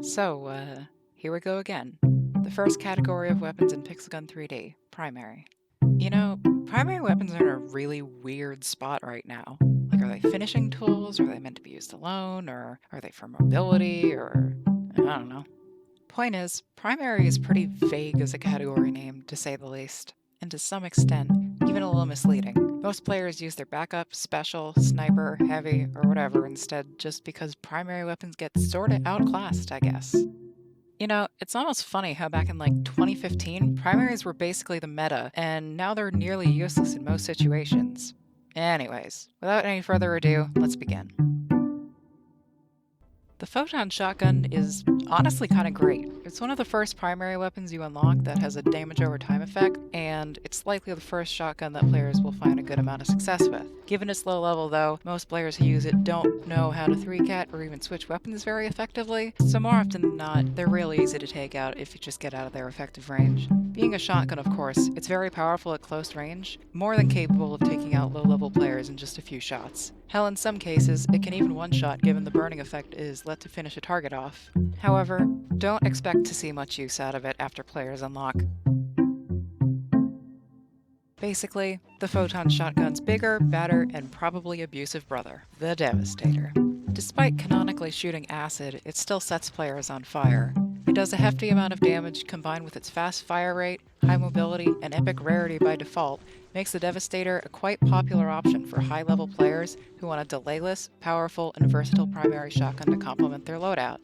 Here we go again. The first category of weapons in Pixel Gun 3D, primary. You know, primary weapons are in a really weird spot right now. Like, are they finishing tools? Are they meant to be used alone? Or are they for mobility? Or, I don't know. Point is, primary is pretty vague as a category name, to say the least. And to some extent, even a little misleading. Most players use their backup, special, sniper, heavy, or whatever instead just because primary weapons get sorta outclassed, I guess. You know, it's almost funny how back in like 2015, primaries were basically the meta, and now they're nearly useless in most situations. Anyways, without any further ado, let's begin. The photon shotgun is honestly kind of great. It's one of the first primary weapons you unlock that has a damage over time effect, and it's likely the first shotgun that players will find a good amount of success with. Given its low level though, most players who use it don't know how to 3-cat or even switch weapons very effectively, so more often than not, they're really easy to take out if you just get out of their effective range. Being a shotgun, of course, it's very powerful at close range, more than capable of taking out low-level players in just a few shots. Hell, in some cases, it can even one-shot given the burning effect is let to finish a target off. However, don't expect to see much use out of it after players unlock. Basically, the photon shotgun's bigger, badder, and probably abusive brother, the Devastator. Despite canonically shooting acid, it still sets players on fire. It does a hefty amount of damage combined with its fast fire rate, high mobility, and epic rarity by default, makes the Devastator a quite popular option for high-level players who want a delayless, powerful, and versatile primary shotgun to complement their loadout.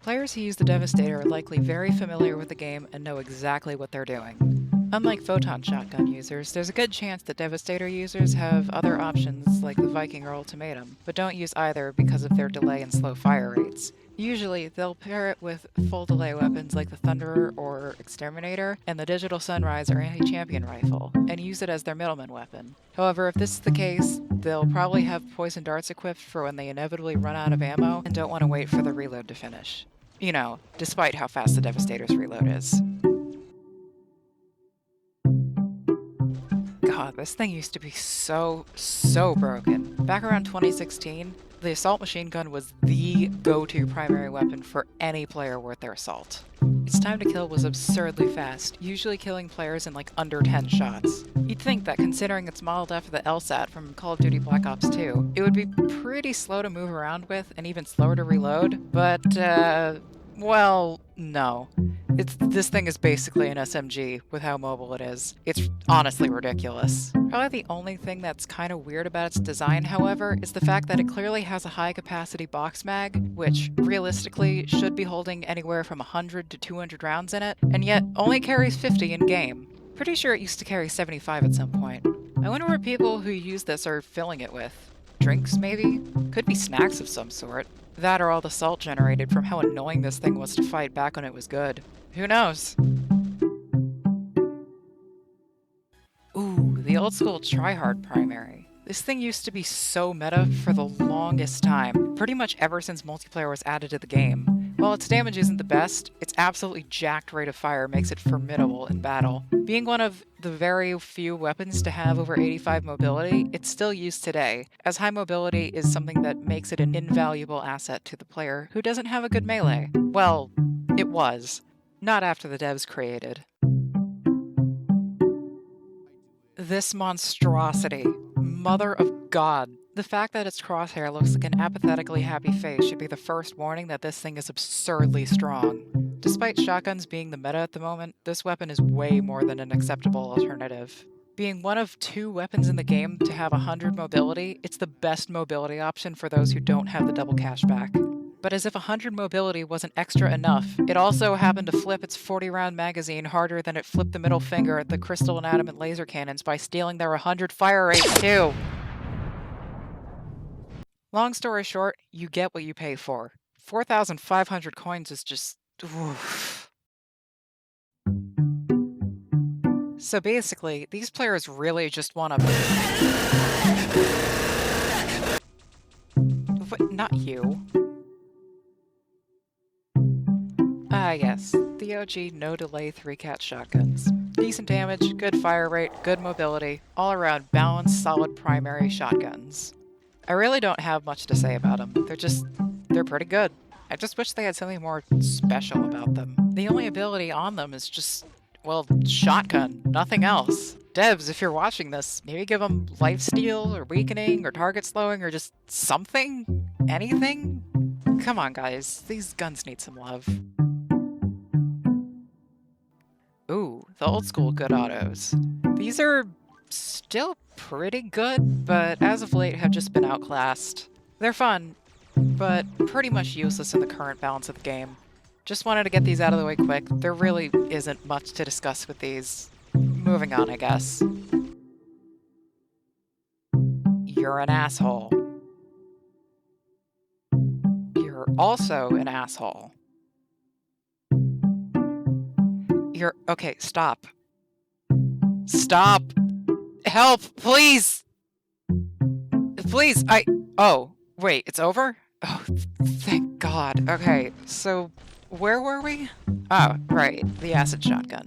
Players who use the Devastator are likely very familiar with the game and know exactly what they're doing. Unlike photon shotgun users, there's a good chance that Devastator users have other options like the Viking or Ultimatum, but don't use either because of their delay and slow fire rates. Usually, they'll pair it with full delay weapons like the Thunderer or Exterminator and the Digital Sunrise or Anti-Champion Rifle, and use it as their middleman weapon. However, if this is the case, they'll probably have poison darts equipped for when they inevitably run out of ammo and don't want to wait for the reload to finish. You know, despite how fast the Devastator's reload is. God, this thing used to be so broken. Back around 2016, the assault machine gun was the go-to primary weapon for any player worth their salt. Its time to kill was absurdly fast, usually killing players in like under 10 shots. You'd think that considering it's modeled after the LSAT from Call of Duty Black Ops 2, it would be pretty slow to move around with and even slower to reload, but well, no. This thing is basically an SMG with how mobile it is. It's honestly ridiculous. Probably the only thing that's kind of weird about its design, however, is the fact that it clearly has a high-capacity box mag, which, realistically, should be holding anywhere from 100 to 200 rounds in it, and yet only carries 50 in-game. Pretty sure it used to carry 75 at some point. I wonder what people who use this are filling it with. Drinks, maybe? Could be snacks of some sort. That or all the salt generated from how annoying this thing was to fight back when it was good. Who knows? Ooh, the old school tryhard primary. This thing used to be so meta for the longest time, pretty much ever since multiplayer was added to the game. While its damage isn't the best, its absolutely jacked rate of fire makes it formidable in battle. Being one of the very few weapons to have over 85 mobility, it's still used today, as high mobility is something that makes it an invaluable asset to the player who doesn't have a good melee. Well, it was. Not after the devs created. This monstrosity. Mother of God. The fact that its crosshair looks like an apathetically happy face should be the first warning that this thing is absurdly strong. Despite shotguns being the meta at the moment, this weapon is way more than an acceptable alternative. Being one of 2 weapons in the game to have 100 mobility, it's the best mobility option for those who don't have the double cashback. But as if 100 mobility wasn't extra enough, it also happened to flip its 40-round magazine harder than it flipped the middle finger at the crystal and adamant laser cannons by stealing their 100 fire rates too! Long story short, you get what you pay for. 4,500 coins is just... oof. So basically, these players really just want to... What? Not you. Yes, the OG no-delay 3-cat shotguns. Decent damage, good fire rate, good mobility, all-around balanced, solid primary shotguns. I really don't have much to say about them. They're pretty good. I just wish they had something more special about them. The only ability on them is just, well, shotgun, nothing else. Devs, if you're watching this, maybe give them lifesteal or weakening or target slowing or just something? Anything? Come on, guys. These guns need some love. Ooh, the old school good autos. These are still pretty good, but as of late have just been outclassed. They're fun, but pretty much useless in the current balance of the game. Just wanted to get these out of the way quick. There really isn't much to discuss with these. Moving on, I guess. You're an asshole. You're also an asshole. Okay, stop. Stop! Help, please! Please, oh, wait, it's over? Oh, thank God. Okay, so where were we? Oh, right, the acid shotgun.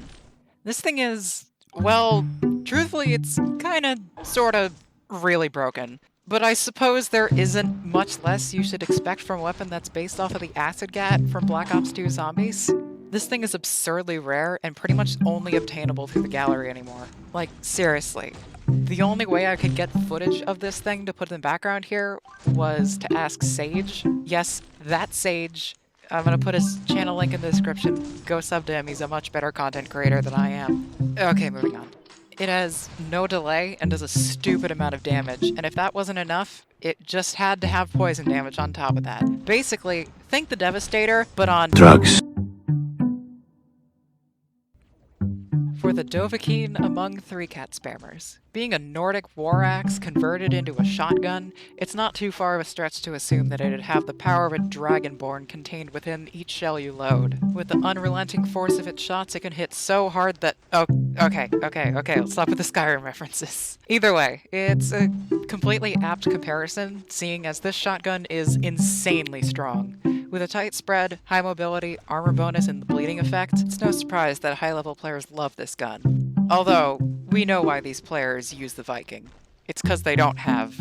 This thing is, well, truthfully, it's kinda, sorta, really broken. But I suppose there isn't much less you should expect from a weapon that's based off of the acid gat from Black Ops 2 Zombies. This thing is absurdly rare and pretty much only obtainable through the gallery anymore. Like, seriously. The only way I could get footage of this thing to put in the background here was to ask xSaige. Yes, that xSaige. I'm gonna put his channel link in the description. Go sub to him, he's a much better content creator than I am. Okay, moving on. It has no delay and does a stupid amount of damage, and if that wasn't enough, it just had to have poison damage on top of that. Basically, think the Devastator, but on drugs. For the Dovahkiin among 3-cat spammers. Being a Nordic war axe converted into a shotgun, it's not too far of a stretch to assume that it'd have the power of a dragonborn contained within each shell you load. With the unrelenting force of its shots, it can hit so hard that— okay, let's stop with the Skyrim references. Either way, it's a completely apt comparison, seeing as this shotgun is insanely strong. With a tight spread, high mobility, armor bonus, and the bleeding effect, it's no surprise that high-level players love this gun. Although, we know why these players use the Viking. It's 'cause they don't have—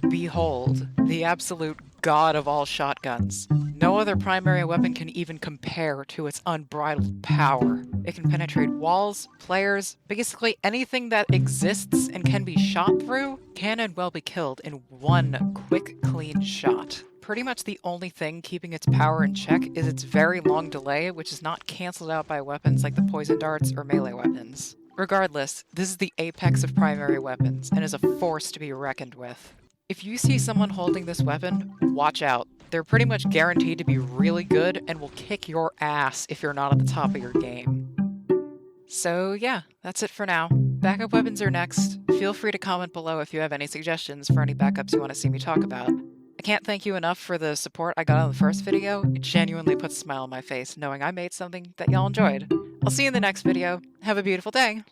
Behold, the absolute god of all shotguns. No other primary weapon can even compare to its unbridled power. It can penetrate walls, players, basically anything that exists and can be shot through can and will be killed in one quick, clean shot. Pretty much the only thing keeping its power in check is its very long delay, which is not cancelled out by weapons like the poison darts or melee weapons. Regardless, this is the apex of primary weapons, and is a force to be reckoned with. If you see someone holding this weapon, watch out. They're pretty much guaranteed to be really good and will kick your ass if you're not at the top of your game. So yeah, that's it for now. Backup weapons are next. Feel free to comment below if you have any suggestions for any backups you want to see me talk about. I can't thank you enough for the support I got on the first video. It genuinely puts a smile on my face knowing I made something that y'all enjoyed. I'll see you in the next video. Have a beautiful day.